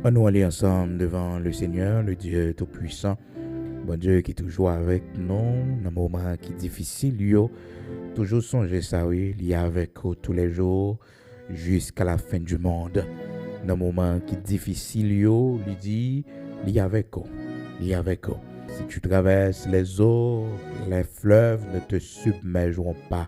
On nous aller ensemble devant le Seigneur, le Dieu Tout-Puissant, bon Dieu qui est toujours avec nous, dans les moments qui sont difficiles, toujours songer ça, oui, il est avec nous tous les jours, jusqu'à la fin du monde. Dans les moments qui sont difficiles, il dit, il est avec nous, il est avec nous. Si tu traverses les eaux, les fleuves ne te submergeront pas.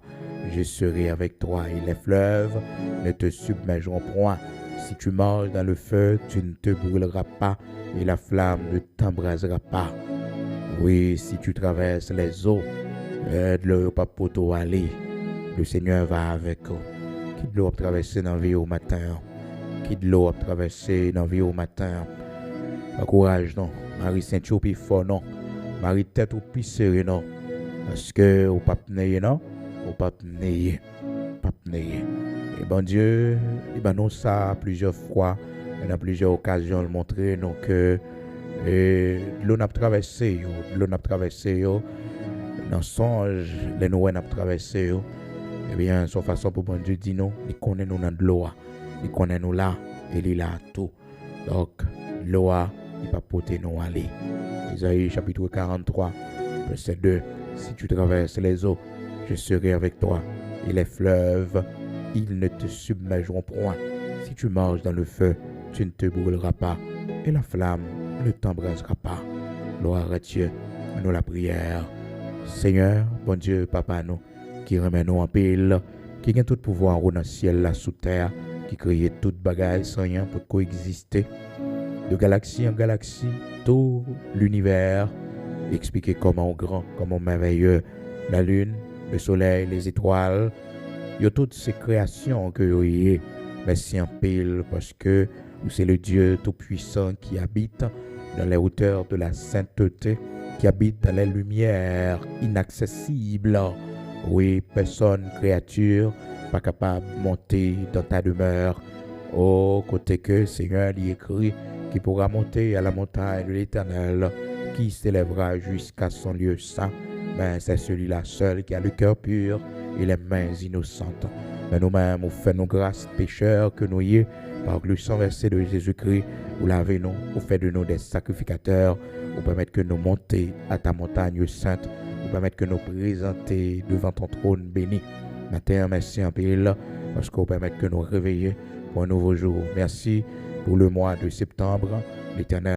Je serai avec toi et les fleuves ne te submergeront point. Si tu marches dans le feu, tu ne te brûleras pas et la flamme ne t'embrasera pas. Oui, si tu traverses les eaux, de l'eau pas pour toi aller. Le Seigneur va avec toi. Qui de l'eau a traversé dans la vie au matin. Qui de l'eau a traversé dans la vie au matin. Encourage non. Marie Saint-Chou puis fort non. Marie tête ou puis serré non. Parce que au pape né non. Au pape né. Pape né. Et bon Dieu, il nous ça plusieurs fois, dans plusieurs occasions, le montrer nous que l'on a traversé, dans songe, les nous a traversé, eh bien, son façon pour bon Dieu dit nous, il connaît nous dans l'eau, il connaît nous là, et il a tout. Donc, l'eau, il va porter nous aller. Isaïe chapitre 43, verset 2. Si tu traverses les eaux, je serai avec toi, et les fleuves, ils ne te submergeront point. Si tu marches dans le feu, tu ne te brûleras pas, et la flamme ne t'embrasera pas. Gloire à Dieu, à nous la prière. Seigneur, bon Dieu, Papa, nous, qui remet nous en pile, qui a tout pouvoir dans le ciel, là, sous terre, qui crée toute bagaille sans rien pour coexister, de galaxie en galaxie, tout l'univers, expliquer comment grand, comment merveilleux, la lune, le soleil, les étoiles, il y a toutes ces créations que vous voyez. Merci en pile parce que c'est le Dieu Tout-Puissant qui habite dans les hauteurs de la sainteté, qui habite dans les lumières inaccessibles. Oui, personne, créature, pas capable de monter dans ta demeure. Oh, côté que Seigneur y écrit, qui pourra monter à la montagne de l'Éternel, qui s'élèvera jusqu'à son lieu saint. Ben, c'est celui-là seul qui a le cœur pur et les mains innocentes. Mais nous-mêmes, nous faisons grâce, pécheurs que nous y est, par le sang versé de Jésus-Christ, vous lavez-nous, vous faites de nous des sacrificateurs, vous permettez que nous montions à ta montagne sainte, vous permettez que nous présenter devant ton trône béni. Matin, merci en pile, parce que vous permettez que nous réveillions pour un nouveau jour. Merci pour le mois de septembre, l'Éternel.